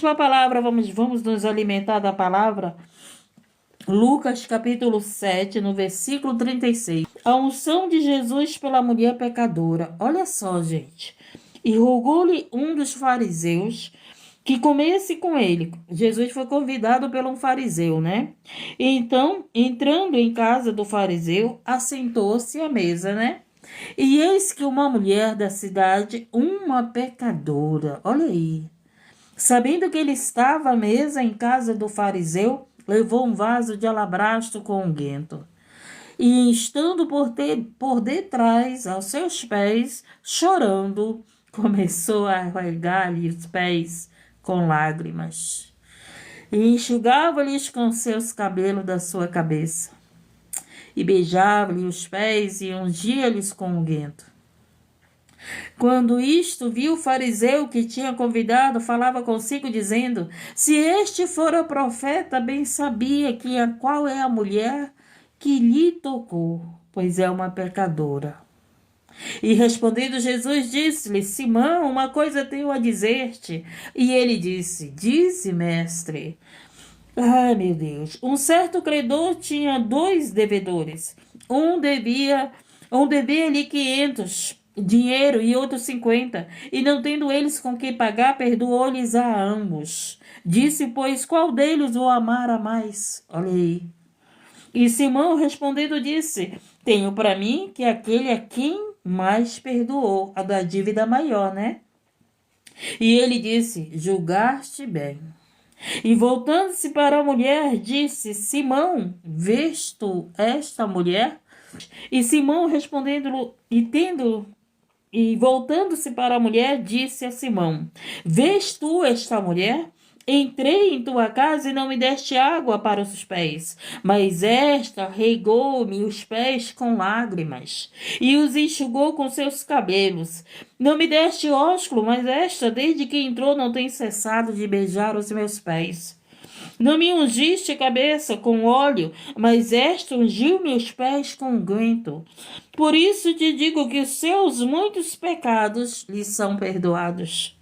A palavra, vamos nos alimentar da palavra. Lucas capítulo 7, no versículo 36. A unção de Jesus pela mulher pecadora. Olha só, gente. E rogou-lhe um dos fariseus que comesse com ele. Jesus foi convidado por um fariseu, né? Então, entrando em casa do fariseu, assentou-se à mesa, né? E eis que uma mulher da cidade, uma pecadora, olha aí, sabendo que ele estava à mesa em casa do fariseu, levou um vaso de alabastro com unguento. E estando por detrás, aos seus pés, chorando, começou a regar-lhe os pés com lágrimas. E enxugava-lhes com seus cabelos da sua cabeça. E beijava-lhe os pés e ungia-lhes com unguento. Quando isto viu o fariseu que tinha convidado, falava consigo, dizendo: se este fora profeta, bem sabia qual é a mulher que lhe tocou, pois é uma pecadora. E respondendo Jesus, disse-lhe: Simão, uma coisa tenho a dizer-te. E ele disse: dize, mestre. Ai, meu Deus. Um certo credor tinha 2 devedores. Um devia-lhe 500 dinheiro e outro 50. E não tendo eles com que pagar, perdoou-lhes a ambos. Disse, pois, qual deles o amara mais? Olha aí. E Simão respondendo disse: tenho para mim que aquele a quem mais perdoou, a da dívida maior, né? E ele disse: julgaste bem. E voltando-se para a mulher, disse: Simão, vês tu esta mulher? E Simão respondendo e voltando-se para a mulher, disse a Simão: vês tu esta mulher? Entrei em tua casa e não me deste água para os pés, mas esta regou-me os pés com lágrimas e os enxugou com seus cabelos. Não me deste ósculo, mas esta, desde que entrou, não tem cessado de beijar os meus pés. Não me ungiste a cabeça com óleo, mas esta ungiu meus pés com unguento. Por isso te digo que os seus muitos pecados lhe são perdoados,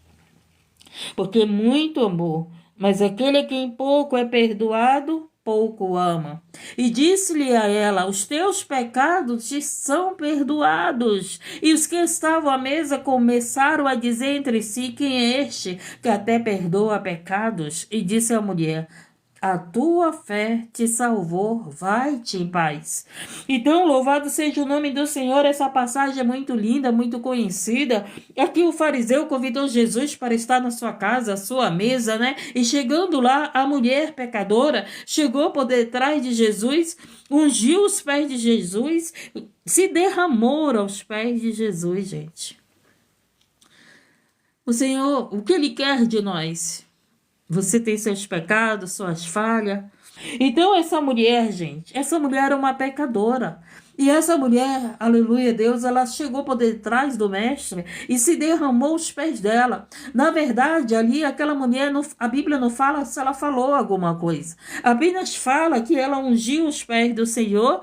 porque muito amor, mas aquele a quem pouco é perdoado, pouco ama. E disse-lhe a ela: os teus pecados te são perdoados. E os que estavam à mesa começaram a dizer entre si: quem é este que até perdoa pecados? E disse a mulher: a tua fé te salvou, vai-te em paz. Então, louvado seja o nome do Senhor. Essa passagem é muito linda, muito conhecida. Aqui o fariseu convidou Jesus para estar na sua casa, à sua mesa, né? E chegando lá, a mulher pecadora chegou por detrás de Jesus, ungiu os pés de Jesus, se derramou aos pés de Jesus, gente. O Senhor, o que Ele quer de nós? Você tem seus pecados, suas falhas. Então essa mulher, gente, essa mulher é uma pecadora. E essa mulher, aleluia Deus, ela chegou por detrás do mestre e se derramou os pés dela. Na verdade, ali aquela mulher, a Bíblia não fala se ela falou alguma coisa. Apenas fala que ela ungiu os pés do Senhor.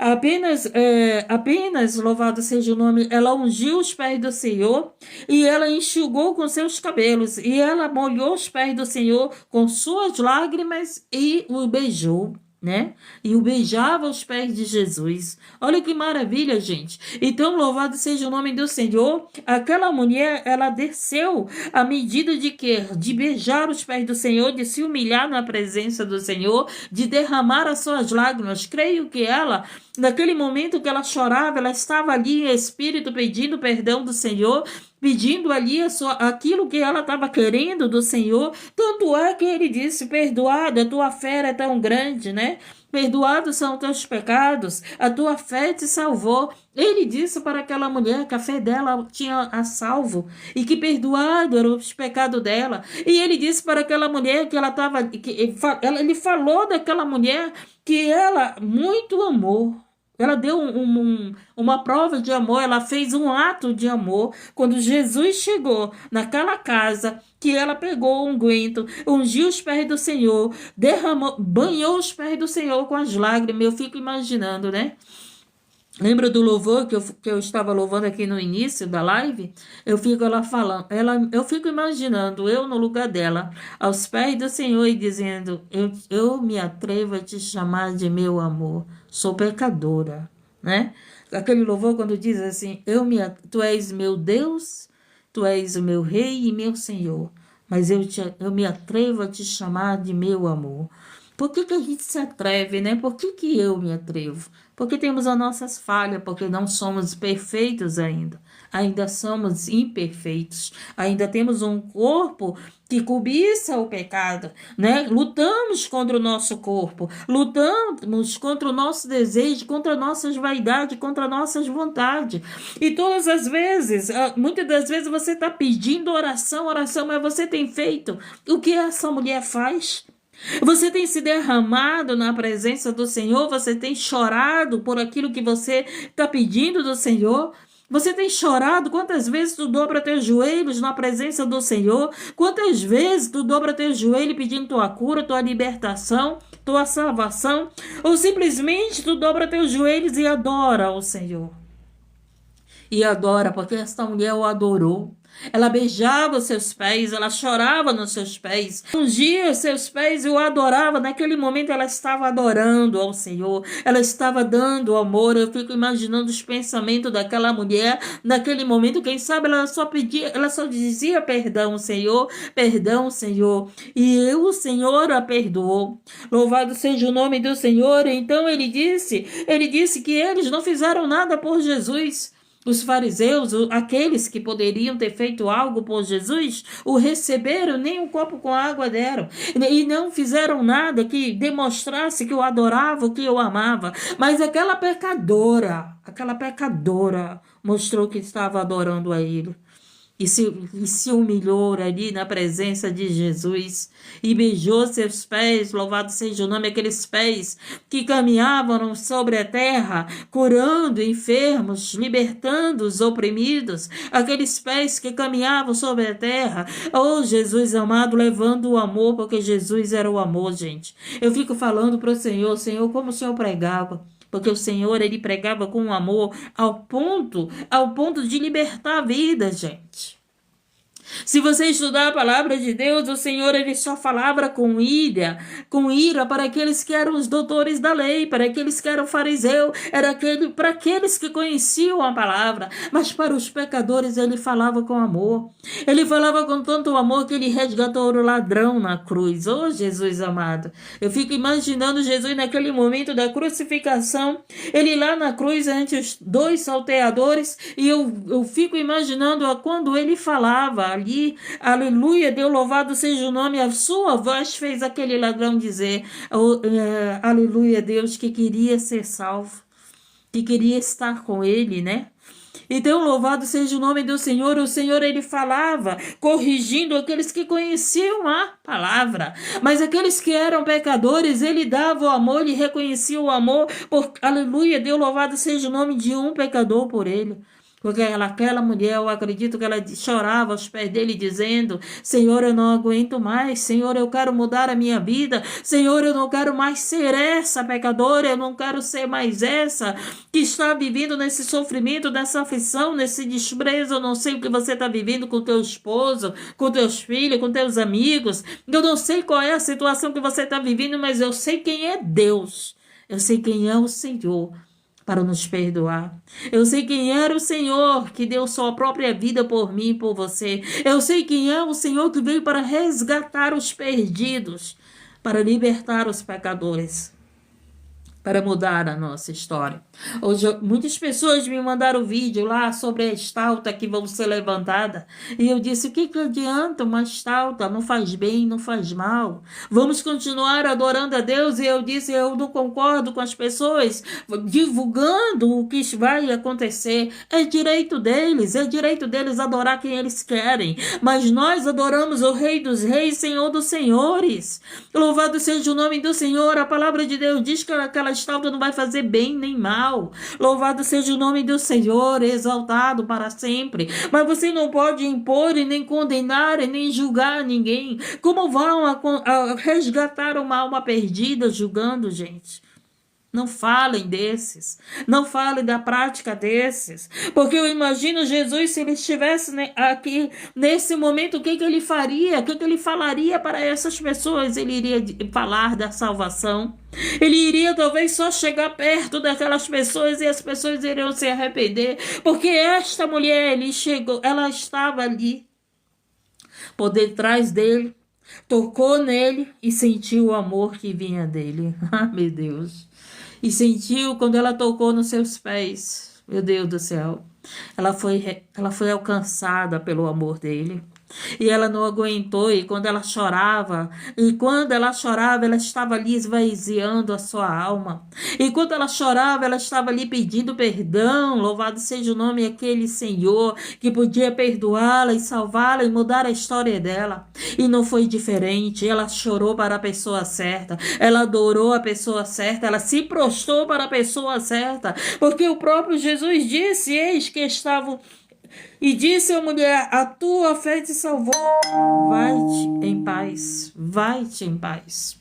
Apenas, louvado seja o nome, ela ungiu os pés do Senhor e ela enxugou com seus cabelos e ela molhou os pés do Senhor com suas lágrimas e o beijou, né? E o beijava os pés de Jesus. Olha que maravilha, gente. Então, louvado seja o nome do Senhor. Aquela mulher, ela desceu à medida de quê? De beijar os pés do Senhor, de se humilhar na presença do Senhor, de derramar as suas lágrimas. Creio que ela, naquele momento que ela chorava, ela estava ali em espírito pedindo perdão do Senhor, pedindo ali aquilo que ela estava querendo do Senhor. Tanto é que ele disse: perdoada, a tua fé é tão grande, né? Perdoados são teus pecados, a tua fé te salvou. Ele disse para aquela mulher que a fé dela tinha a salvo e que perdoado eram os pecados dela. E ele disse para aquela mulher que ela estava, ele falou daquela mulher que ela muito amou. Ela deu uma prova de amor, ela fez um ato de amor quando Jesus chegou naquela casa, que ela pegou um unguento, ungiu os pés do Senhor, derramou, banhou os pés do Senhor com as lágrimas. Eu fico imaginando, né? Lembra do louvor que eu estava louvando aqui no início da live? Eu fico ela falando, eu fico imaginando eu no lugar dela, aos pés do Senhor e dizendo: eu me atrevo a te chamar de meu amor, sou pecadora, né? Aquele louvor quando diz assim: tu és meu Deus, tu és o meu rei e meu Senhor, mas eu me atrevo a te chamar de meu amor. Por que a gente se atreve, né? Por que eu me atrevo? Porque temos as nossas falhas, porque não somos perfeitos ainda. Ainda somos imperfeitos. Ainda temos um corpo que cobiça o pecado, né? Lutamos contra o nosso corpo, lutamos contra o nosso desejo, contra nossas vaidades, contra nossas vontades. E todas as vezes, muitas das vezes você está pedindo oração, mas você tem feito o que essa mulher faz? Você tem se derramado na presença do Senhor? Você tem chorado por aquilo que você está pedindo do Senhor? Você tem chorado? Quantas vezes tu dobra teus joelhos na presença do Senhor? Quantas vezes tu dobra teus joelhos pedindo tua cura, tua libertação, tua salvação? Ou simplesmente tu dobra teus joelhos e adora o Senhor? E adora, porque esta mulher o adorou. Ela beijava os seus pés, ela chorava nos seus pés, ungia os seus pés e o adorava. Naquele momento ela estava adorando ao Senhor, ela estava dando amor. Eu fico imaginando os pensamentos daquela mulher naquele momento. Quem sabe ela só dizia perdão, Senhor, perdão, Senhor. E o Senhor a perdoou. Louvado seja o nome do Senhor. Então ele disse que eles não fizeram nada por Jesus. Os fariseus, aqueles que poderiam ter feito algo por Jesus, o receberam, nem um copo com água deram. E não fizeram nada que demonstrasse que o adorava, que o amava. Mas aquela pecadora mostrou que estava adorando a ele. E se humilhou ali na presença de Jesus e beijou seus pés, louvado seja o nome, aqueles pés que caminhavam sobre a terra, curando enfermos, libertando os oprimidos, aqueles pés que caminhavam sobre a terra. Oh, Jesus amado, levando o amor, porque Jesus era o amor, gente. Eu fico falando para o Senhor, como o Senhor pregava. Porque o Senhor, ele pregava com amor ao ponto de libertar a vida, gente. Se você estudar a palavra de Deus, o Senhor, ele só falava com ira para aqueles que eram os doutores da lei, para aqueles que eram fariseus, para aqueles que conheciam a palavra, mas para os pecadores ele falava com amor. Ele falava com tanto amor que ele resgatou o ladrão na cruz. Oh, Jesus amado, eu fico imaginando Jesus naquele momento da crucificação, ele lá na cruz ante os dois salteadores, e eu fico imaginando quando ele falava ali, aleluia, Deus louvado seja o nome, a sua voz fez aquele ladrão dizer, aleluia, Deus, que queria ser salvo, que queria estar com ele, né? Então, louvado seja o nome do Senhor. O Senhor, ele falava, corrigindo aqueles que conheciam a palavra. Mas aqueles que eram pecadores, ele dava o amor, ele reconhecia o amor. Aleluia, Deus louvado seja o nome de um pecador por ele. Porque aquela mulher, eu acredito que ela chorava aos pés dele, dizendo: Senhor, eu não aguento mais. Senhor, eu quero mudar a minha vida. Senhor, eu não quero mais ser essa pecadora. Eu não quero ser mais essa que está vivendo nesse sofrimento, nessa aflição, nesse desprezo. Eu não sei o que você está vivendo com teu esposo, com teus filhos, com teus amigos. Eu não sei qual é a situação que você está vivendo, mas eu sei quem é Deus. Eu sei quem é o Senhor para nos perdoar. Eu sei quem era o Senhor que deu sua própria vida por mim e por você. Eu sei quem é o Senhor que veio para resgatar os perdidos, para libertar os pecadores, para mudar a nossa história. Hoje, muitas pessoas me mandaram vídeo lá sobre a estalta que vão ser levantada. E eu disse, o que adianta uma estalta? Não faz bem, não faz mal. Vamos continuar adorando a Deus. E eu disse, eu não concordo com as pessoas divulgando o que vai acontecer. É direito deles adorar quem eles querem. Mas nós adoramos o Rei dos Reis, Senhor dos Senhores. Louvado seja o nome do Senhor. A palavra de Deus diz que aquela estalta não vai fazer bem nem mal. Louvado seja o nome do Senhor, exaltado para sempre. Mas você não pode impor e nem condenar e nem julgar ninguém. Como vão a resgatar uma alma perdida julgando, gente? Não falem desses, não falem da prática desses, porque eu imagino Jesus, se ele estivesse aqui nesse momento, o que que ele faria, o que que ele falaria para essas pessoas? Ele iria falar da salvação, ele iria talvez só chegar perto daquelas pessoas e as pessoas iriam se arrepender, porque esta mulher, ele chegou, ela estava ali, por detrás dele, tocou nele e sentiu o amor que vinha dele. Ah, meu Deus! E sentiu quando ela tocou nos seus pés. Meu Deus do céu. Ela foi alcançada pelo amor dele. E ela não aguentou, e quando ela chorava, ela estava ali esvaziando a sua alma. E quando ela chorava, ela estava ali pedindo perdão. Louvado seja o nome daquele Senhor que podia perdoá-la e salvá-la e mudar a história dela. E não foi diferente. Ela chorou para a pessoa certa, ela adorou a pessoa certa, ela se prostrou para a pessoa certa, porque o próprio Jesus disse: eis que estavam. E disse a mulher: a tua fé te salvou. Vai-te em paz. Vai-te em paz.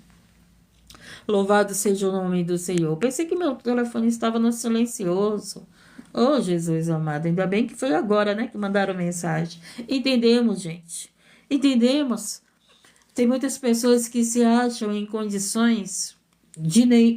Louvado seja o nome do Senhor. Pensei que meu telefone estava no silencioso. Oh, Jesus amado. Ainda bem que foi agora, né, que mandaram mensagem. Entendemos, gente. Entendemos. Tem muitas pessoas que se acham em condições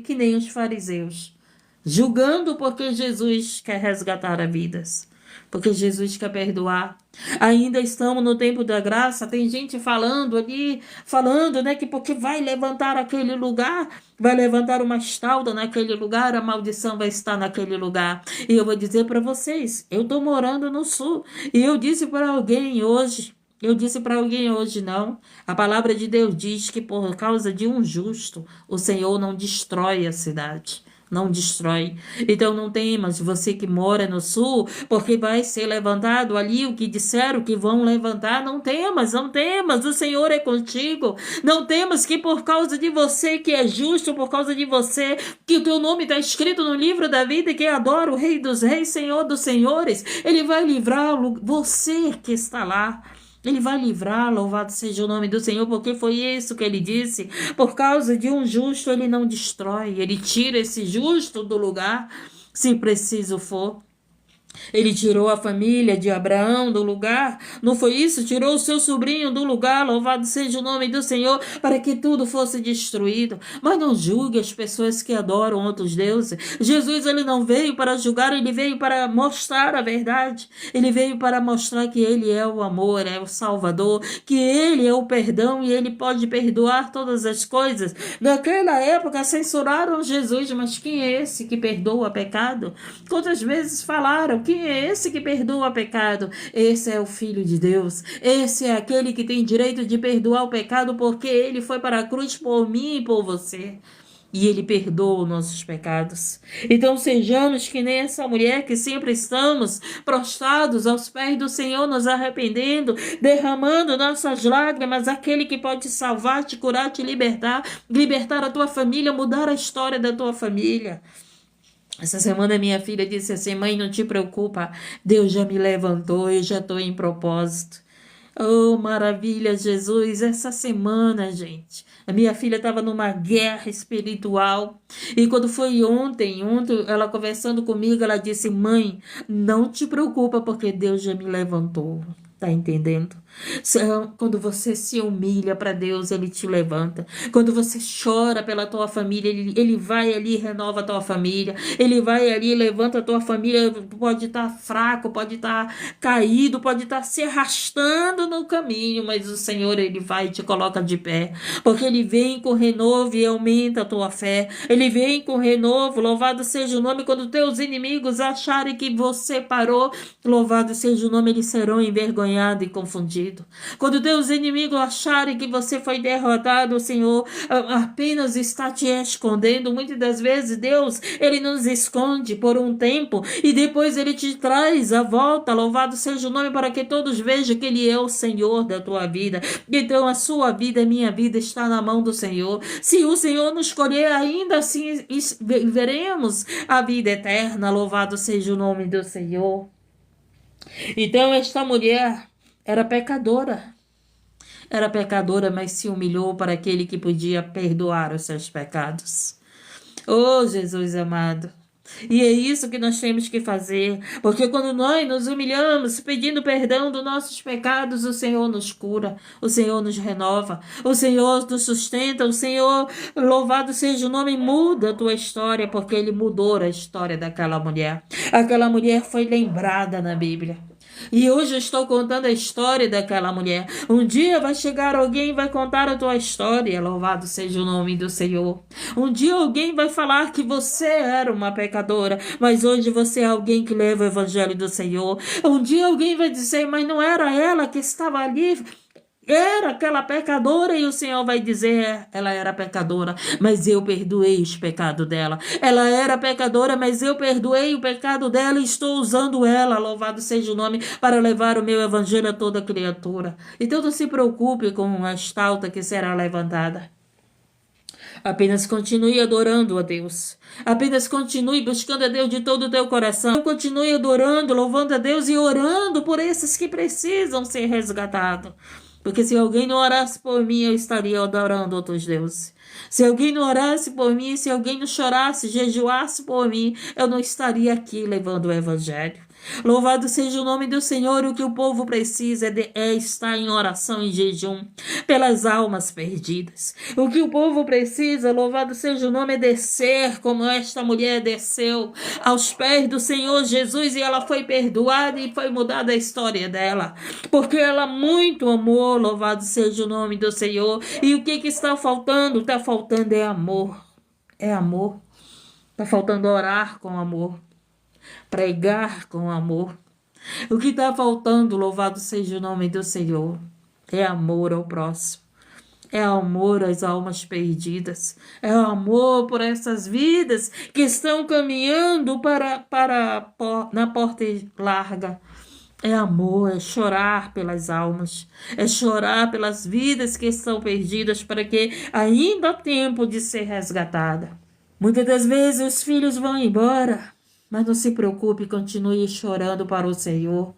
que nem os fariseus, julgando porque Jesus quer resgatar as vidas, porque Jesus quer perdoar. Ainda estamos no tempo da graça. Tem gente falando ali, falando, né, que porque vai levantar aquele lugar, vai levantar uma estalda naquele lugar, a maldição vai estar naquele lugar. E eu vou dizer para vocês, eu estou morando no sul, e eu disse para alguém hoje, não. A palavra de Deus diz que por causa de um justo, o Senhor não destrói a cidade. Não destrói. Então não temas, você que mora no sul, porque vai ser levantado ali o que disseram que vão levantar. Não temas, não temas, o Senhor é contigo. Não temas que por causa de você que é justo, por causa de você que o teu nome está escrito no livro da vida, que adora o Rei dos Reis, Senhor dos Senhores, Ele vai livrar você que está lá. Ele vai livrar, louvado seja o nome do Senhor, porque foi isso que ele disse. Por causa de um justo, ele não destrói, ele tira esse justo do lugar, se preciso for. Ele tirou a família de Abraão do lugar, não foi isso? Tirou o seu sobrinho do lugar, louvado seja o nome do Senhor, para que tudo fosse destruído. Mas não julgue as pessoas que adoram outros deuses. Jesus, ele não veio para julgar, ele veio para mostrar a verdade. Ele veio para mostrar que ele é o amor, é o Salvador, que ele é o perdão e ele pode perdoar todas as coisas. Naquela época censuraram Jesus, mas quem é esse que perdoa pecado? Quantas vezes falaram: quem é esse que perdoa pecado? Esse é o Filho de Deus. Esse é aquele que tem direito de perdoar o pecado, porque ele foi para a cruz por mim e por você. E ele perdoa os nossos pecados. Então sejamos que nem essa mulher, que sempre estamos prostrados aos pés do Senhor, nos arrependendo, derramando nossas lágrimas, aquele que pode salvar, te curar, te libertar, libertar a tua família, mudar a história da tua família. Essa semana minha filha disse assim: mãe, não te preocupa, Deus já me levantou, eu já estou em propósito. Oh, maravilha, Jesus. Essa semana, gente, a minha filha estava numa guerra espiritual. E quando foi ontem, ela conversando comigo, ela disse: mãe, não te preocupa, porque Deus já me levantou. Tá entendendo? Quando você se humilha para Deus, Ele te levanta. Quando você chora pela tua família, ele vai ali e renova a tua família. Ele vai ali e levanta a tua família. Pode estar fraco, pode estar caído, pode estar se arrastando no caminho, mas o Senhor, Ele vai e te coloca de pé. Porque Ele vem com renovo e aumenta a tua fé. Ele vem com renovo, louvado seja o nome. Quando teus inimigos acharem que você parou, louvado seja o nome, eles serão envergonhados e confundido. Quando teus inimigos acharem que você foi derrotado, o Senhor apenas está te escondendo. Muitas das vezes Deus, Ele nos esconde por um tempo e depois Ele te traz a volta. Louvado seja o nome, para que todos vejam que Ele é o Senhor da tua vida. Então a sua vida, a minha vida está na mão do Senhor. Se o Senhor nos escolher, ainda assim veremos a vida eterna. Louvado seja o nome do Senhor. Então esta mulher era pecadora, mas se humilhou para aquele que podia perdoar os seus pecados. Oh, Jesus amado. E é isso que nós temos que fazer, porque quando nós nos humilhamos, pedindo perdão dos nossos pecados, o Senhor nos cura, o Senhor nos renova, o Senhor nos sustenta, o Senhor, louvado seja o nome, muda a tua história, porque Ele mudou a história daquela mulher. Aquela mulher foi lembrada na Bíblia. E hoje eu estou contando a história daquela mulher. Um dia vai chegar alguém e vai contar a tua história. Louvado seja o nome do Senhor. Um dia alguém vai falar que você era uma pecadora, mas hoje você é alguém que leva o evangelho do Senhor. Um dia alguém vai dizer, mas não era ela que estava ali. Era aquela pecadora e o Senhor vai dizer, ela era pecadora, mas eu perdoei os pecados dela. Ela era pecadora, mas eu perdoei o pecado dela e estou usando ela, louvado seja o nome, para levar o meu evangelho a toda criatura. Então não se preocupe com a estalta que será levantada. Apenas continue adorando a Deus. Apenas continue buscando a Deus de todo o teu coração. Continue adorando, louvando a Deus e orando por esses que precisam ser resgatados. Porque se alguém não orasse por mim, eu estaria adorando outros deuses. Se alguém não orasse por mim, se alguém não chorasse, jejuasse por mim, eu não estaria aqui levando o evangelho. Louvado seja o nome do Senhor. O que o povo precisa é estar em oração e jejum pelas almas perdidas. O que o povo precisa, louvado seja o nome, é descer como esta mulher desceu aos pés do Senhor Jesus e ela foi perdoada e foi mudada a história dela, porque ela muito amou, louvado seja o nome do Senhor. E o que está faltando? Está faltando é amor. É amor. Está faltando orar com amor, pregar com amor. O que está faltando, louvado seja o nome do Senhor, é amor ao próximo. É amor às almas perdidas. É amor por essas vidas que estão caminhando na porta larga. É amor, é chorar pelas almas. É chorar pelas vidas que estão perdidas para que ainda há tempo de ser resgatada. Muitas das vezes os filhos vão embora, mas não se preocupe, continue chorando para o Senhor.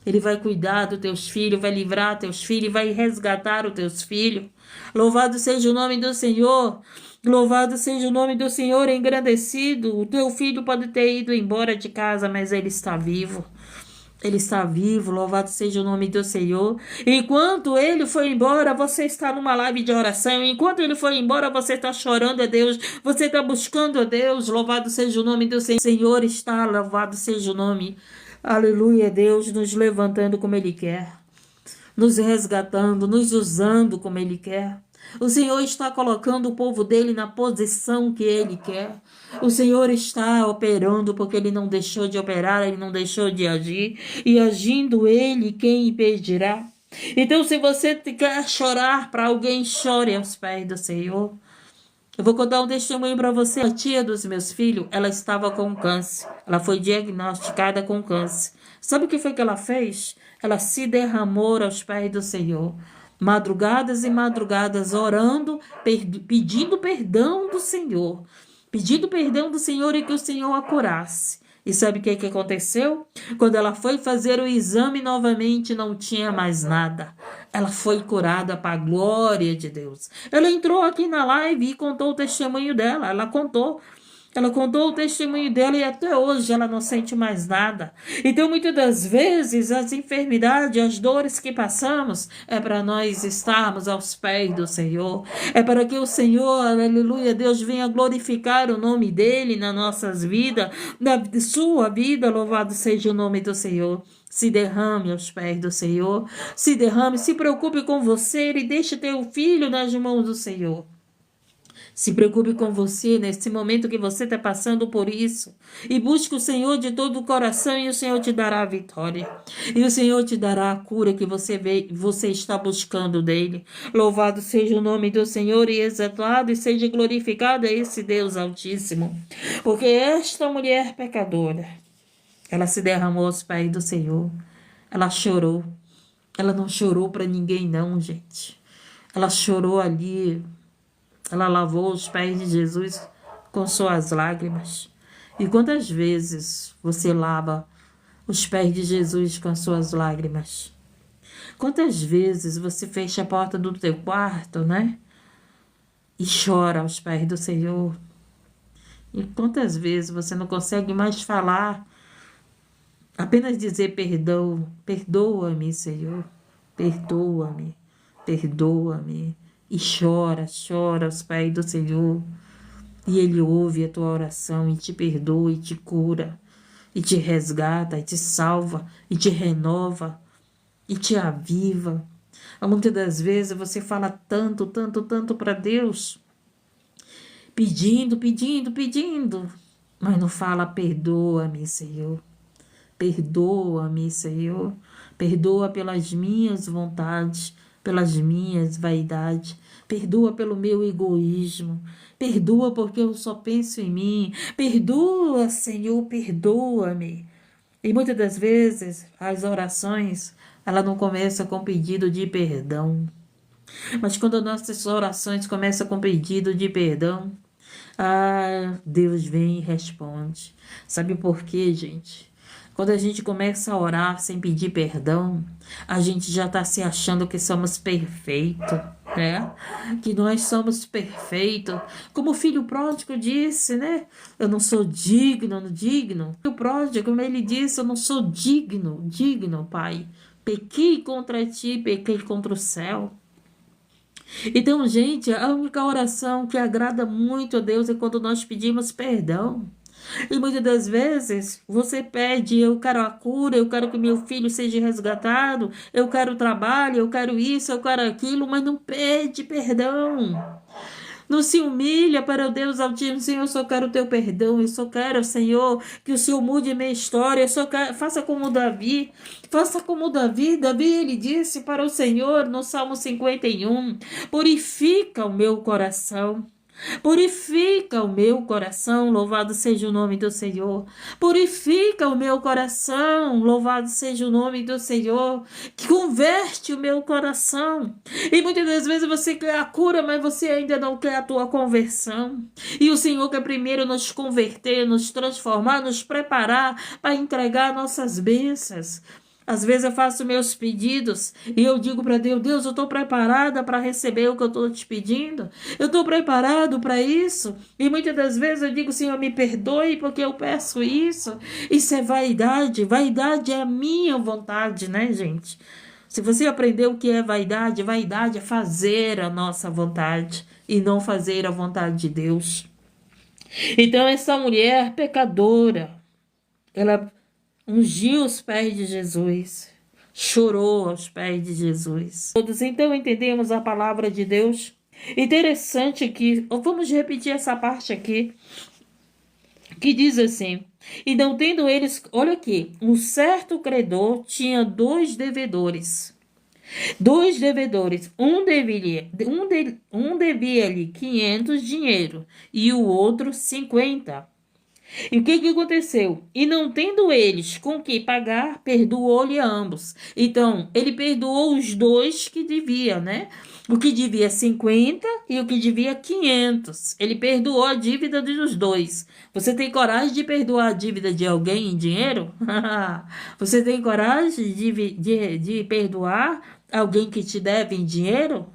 Ele vai cuidar dos teus filhos, vai livrar teus filhos, vai resgatar os teus filhos. Louvado seja o nome do Senhor. Louvado seja o nome do Senhor engrandecido. O teu filho pode ter ido embora de casa, mas ele está vivo. Ele está vivo, louvado seja o nome do Senhor. Enquanto ele foi embora, você está numa live de oração. Enquanto ele foi embora, você está chorando a Deus. Você está buscando a Deus. Louvado seja o nome do Senhor. O Senhor está, louvado seja o nome. Aleluia, Deus nos levantando como Ele quer. Nos resgatando, nos usando como Ele quer. O Senhor está colocando o povo dele na posição que Ele quer. O Senhor está operando porque Ele não deixou de operar, Ele não deixou de agir. E agindo Ele, quem impedirá? Então, se você quer chorar para alguém, chore aos pés do Senhor. Eu vou contar um testemunho para você. A tia dos meus filhos, ela estava com câncer. Ela foi diagnosticada com câncer. Sabe o que foi que ela fez? Ela se derramou aos pés do Senhor. Madrugadas e madrugadas orando, pedindo perdão do Senhor. Pedindo perdão do Senhor e que o Senhor a curasse. E sabe o que aconteceu? Quando ela foi fazer o exame novamente, não tinha mais nada. Ela foi curada para a glória de Deus. Ela entrou aqui na live e contou o testemunho dela. Ela contou o testemunho dela e até hoje ela não sente mais nada. Então, muitas das vezes, as enfermidades, as dores que passamos, é para nós estarmos aos pés do Senhor. É para que o Senhor, aleluia, Deus venha glorificar o nome dEle nas nossas vidas, na sua vida, louvado seja o nome do Senhor. Se derrame aos pés do Senhor, se derrame, se preocupe com você e deixe teu filho nas mãos do Senhor. Se preocupe com você nesse momento que você está passando por isso. E busque o Senhor de todo o coração e o Senhor te dará a vitória. E o Senhor te dará a cura que você está buscando dele. Louvado seja o nome do Senhor e exaltado e seja glorificado esse Deus Altíssimo. Porque esta mulher pecadora, ela se derramou aos pés do Senhor. Ela chorou. Ela não chorou para ninguém não, gente. Ela chorou ali. Ela lavou os pés de Jesus com suas lágrimas. E quantas vezes você lava os pés de Jesus com suas lágrimas? Quantas vezes você fecha a porta do teu quarto, né? E chora aos pés do Senhor. E quantas vezes você não consegue mais falar, apenas dizer perdão, perdoa-me, Senhor, perdoa-me, perdoa-me. E chora, chora aos pés do Senhor. E Ele ouve a tua oração e te perdoa e te cura, e te resgata, e te salva, e te renova, e te aviva. Muitas das vezes você fala tanto, tanto, tanto para Deus, pedindo, pedindo, pedindo, mas não fala perdoa-me, Senhor. Perdoa-me, Senhor. Perdoa pelas minhas vontades, pelas minhas vaidades. Perdoa pelo meu egoísmo. Perdoa porque eu só penso em mim. Perdoa, Senhor, perdoa-me. E muitas das vezes as orações, ela não começa com pedido de perdão. Mas quando nossas orações começam com pedido de perdão, Deus vem e responde. Sabe por quê, gente? Quando a gente começa a orar sem pedir perdão, a gente já está se achando que somos perfeitos, né? Que nós somos perfeitos. Como o filho pródigo disse, né? Eu não sou digno, digno. O pródigo, como ele disse, eu não sou digno, digno, Pai. Pequei contra ti, pequei contra o céu. Então, gente, a única oração que agrada muito a Deus é quando nós pedimos perdão. E muitas das vezes você pede, eu quero a cura, eu quero que meu filho seja resgatado, eu quero trabalho, eu quero isso, eu quero aquilo, mas não pede perdão. Não se humilha para o Deus Altíssimo, Senhor, eu só quero o teu perdão, eu só quero, Senhor, que o Senhor mude minha história, eu só quero, faça como Davi, Davi ele disse para o Senhor no Salmo 51, purifica o meu coração. Purifica o meu coração, louvado seja o nome do Senhor. Purifica o meu coração, louvado seja o nome do Senhor. Que converte o meu coração. E muitas das vezes você quer a cura, mas você ainda não quer a tua conversão. E o Senhor quer primeiro nos converter, nos transformar, nos preparar para entregar nossas bênçãos. Às vezes eu faço meus pedidos e eu digo para Deus, Deus, eu estou preparada para receber o que eu estou te pedindo. Eu estou preparado para isso. E muitas das vezes eu digo, Senhor, me perdoe porque eu peço isso. Isso é vaidade. Vaidade é a minha vontade, né, gente? Se você aprendeu o que é vaidade, vaidade é fazer a nossa vontade e não fazer a vontade de Deus. Então essa mulher pecadora, ela ungiu os pés de Jesus, chorou aos pés de Jesus. Todos então entendemos a palavra de Deus. Interessante que, vamos repetir essa parte aqui, que diz assim, e não tendo eles, olha aqui, um certo credor tinha dois devedores. Um devia-lhe 500 dinheiro e o outro 50. E o que aconteceu? E não tendo eles com que pagar, perdoou-lhe a ambos. Então, ele perdoou os dois que devia, né? O que devia 50 e o que devia 500. Ele perdoou a dívida dos dois. Você tem coragem de perdoar a dívida de alguém em dinheiro? Você tem coragem de perdoar alguém que te deve em dinheiro?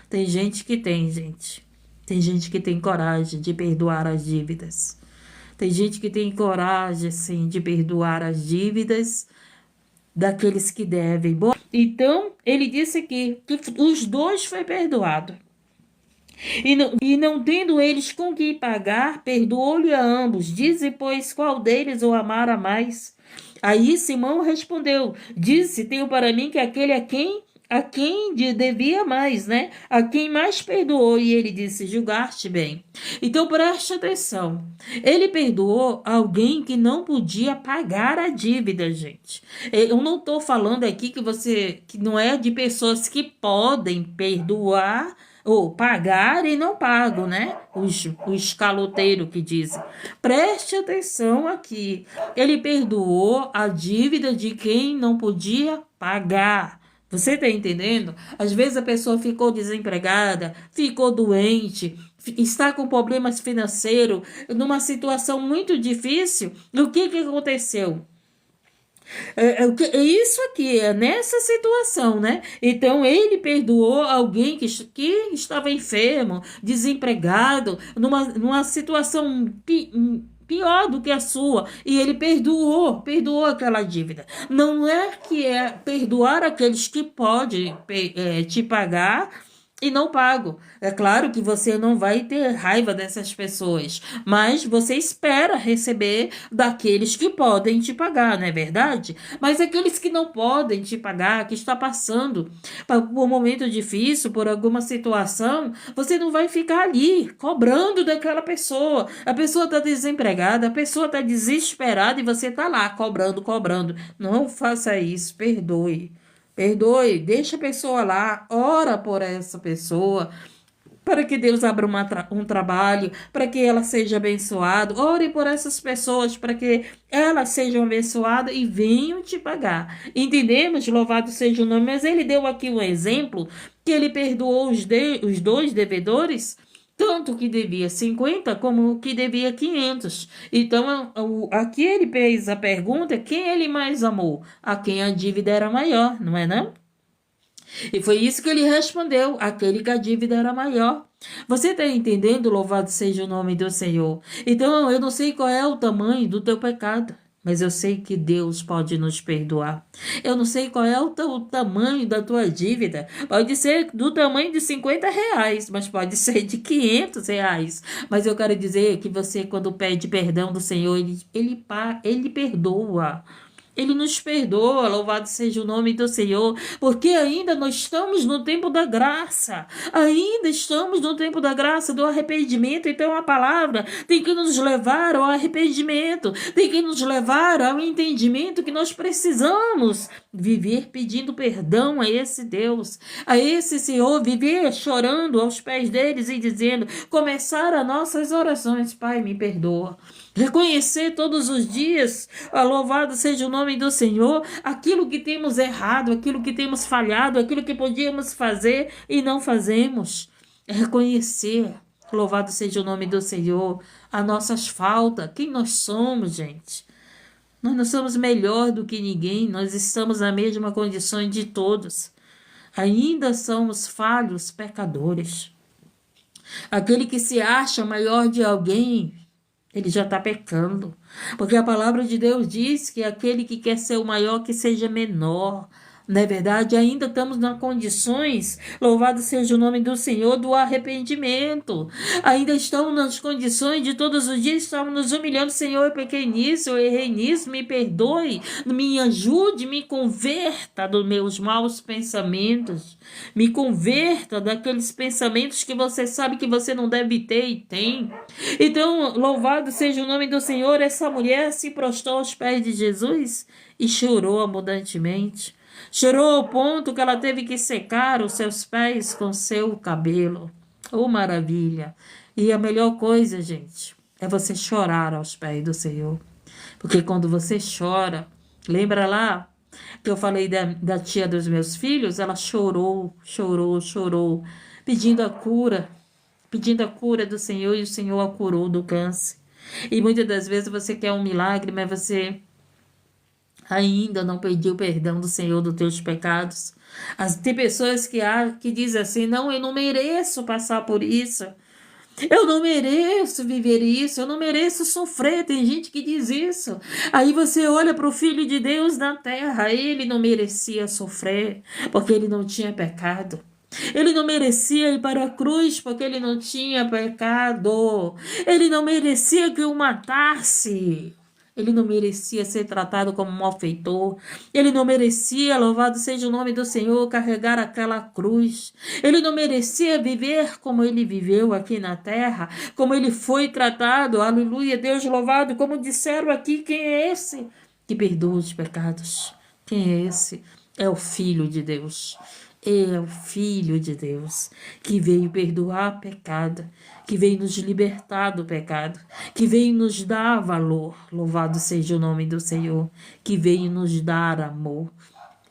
Tem gente que tem, gente. Tem gente que tem coragem de perdoar as dívidas. Tem gente que tem coragem, assim, de perdoar as dívidas daqueles que devem. Bom, então, ele disse aqui que os dois foi perdoado. E não tendo eles com que pagar, perdoou-lhe a ambos. Dize, pois, qual deles o amara mais? Aí Simão respondeu, disse, tenho para mim que aquele a quem devia mais, né? A quem mais perdoou. E ele disse, julgaste bem. Então preste atenção. Ele perdoou alguém que não podia pagar a dívida, gente. Eu não estou falando aqui que não é de pessoas que podem perdoar ou pagar e não pagam, né? Os caloteiros que dizem. Preste atenção aqui. Ele perdoou a dívida de quem não podia pagar. Você tá entendendo? Às vezes a pessoa ficou desempregada, ficou doente, está com problemas financeiros, numa situação muito difícil. E o que aconteceu? É isso aqui, é nessa situação, né? Então ele perdoou alguém que estava enfermo, desempregado, numa situação pior do que a sua, e ele perdoou aquela dívida. Não é que é perdoar aqueles que podem te pagar e não pago. É claro que você não vai ter raiva dessas pessoas, mas você espera receber daqueles que podem te pagar, não é verdade? Mas aqueles que não podem te pagar, que está passando por um momento difícil, por alguma situação, você não vai ficar ali cobrando daquela pessoa. A pessoa está desempregada, a pessoa está desesperada e você está lá cobrando, cobrando. Não faça isso, perdoe. Perdoe, deixa a pessoa lá, ora por essa pessoa, para que Deus abra um trabalho, para que ela seja abençoada. Ore por essas pessoas, para que elas sejam abençoadas e venham te pagar. Entendemos? Louvado seja o nome. Mas ele deu aqui um exemplo, que ele perdoou os dois devedores, tanto que devia 50 como o que devia 500. Então, aqui ele fez a pergunta, quem ele mais amou? A quem a dívida era maior, não é não? E foi isso que ele respondeu, aquele que a dívida era maior. Você está entendendo? Louvado seja o nome do Senhor. Então, eu não sei qual é o tamanho do teu pecado, mas eu sei que Deus pode nos perdoar. Eu não sei qual é o tamanho da tua dívida. Pode ser do tamanho de 50 reais, mas pode ser de 500 reais. Mas eu quero dizer que você, quando pede perdão do Senhor, ele perdoa. Ele nos perdoa, louvado seja o nome do Senhor, porque ainda nós estamos no tempo da graça, ainda estamos no tempo da graça, do arrependimento. Então a palavra tem que nos levar ao arrependimento, tem que nos levar ao entendimento que nós precisamos viver pedindo perdão a esse Deus, a esse Senhor, viver chorando aos pés deles e dizendo, começar as nossas orações, Pai, me perdoa. Reconhecer todos os dias, louvado seja o nome do Senhor, aquilo que temos errado, aquilo que temos falhado, aquilo que podíamos fazer e não fazemos. Reconhecer, louvado seja o nome do Senhor, as nossas faltas, quem nós somos, gente. Nós não somos melhor do que ninguém, nós estamos na mesma condição de todos. Ainda somos falhos, pecadores. Aquele que se acha maior de alguém, ele já está pecando. Porque a palavra de Deus diz que aquele que quer ser o maior, que seja menor. Não é verdade? Ainda estamos nas condições, louvado seja o nome do Senhor, do arrependimento. Ainda estamos nas condições de todos os dias estamos nos humilhando. Senhor, eu pequei nisso, eu errei nisso, me perdoe, me ajude, me converta dos meus maus pensamentos. Me converta daqueles pensamentos que você sabe que você não deve ter e tem. Então, louvado seja o nome do Senhor. Essa mulher se prostrou aos pés de Jesus e chorou abundantemente. Chorou ao ponto que ela teve que secar os seus pés com seu cabelo. Oh, maravilha! E a melhor coisa, gente, é você chorar aos pés do Senhor. Porque quando você chora, lembra lá que eu falei da tia dos meus filhos? Ela chorou, chorou, chorou, pedindo a cura do Senhor, e o Senhor a curou do câncer. E muitas das vezes você quer um milagre, mas você ainda não pediu perdão do Senhor dos teus pecados. Tem pessoas que dizem assim, não, eu não mereço passar por isso. Eu não mereço viver isso, eu não mereço sofrer. Tem gente que diz isso. Aí você olha para o Filho de Deus na terra, ele não merecia sofrer, porque ele não tinha pecado. Ele não merecia ir para a cruz, porque ele não tinha pecado. Ele não merecia que o matasse. Ele não merecia ser tratado como um malfeitor. Ele não merecia, louvado seja o nome do Senhor, carregar aquela cruz. Ele não merecia viver como ele viveu aqui na terra, como ele foi tratado. Aleluia, Deus louvado. Como disseram aqui, quem é esse que perdoa os pecados? Quem é esse? É o Filho de Deus. É o Filho de Deus que veio perdoar pecado, que veio nos libertar do pecado, que veio nos dar valor, louvado seja o nome do Senhor, que veio nos dar amor.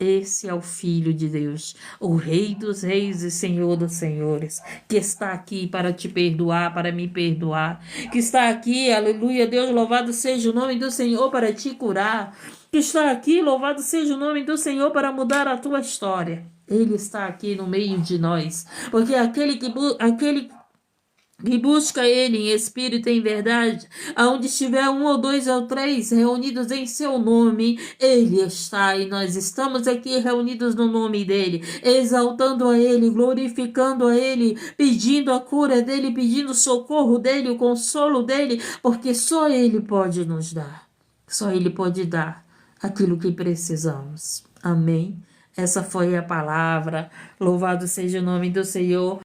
Esse é o Filho de Deus, o Rei dos Reis e Senhor dos Senhores, que está aqui para te perdoar, para me perdoar, que está aqui, aleluia, Deus louvado seja o nome do Senhor, para te curar. que está aqui, louvado seja o nome do Senhor, para mudar a tua história. Ele está aqui no meio de nós, porque aquele que busca ele em espírito e em verdade, aonde estiver um ou dois ou três reunidos em seu nome, ele está, e nós estamos aqui reunidos no nome dele, exaltando a ele, glorificando a ele, pedindo a cura dele, pedindo o socorro dele, o consolo dele, porque só ele pode nos dar, só ele pode dar aquilo que precisamos. Amém? Essa foi a palavra. Louvado seja o nome do Senhor.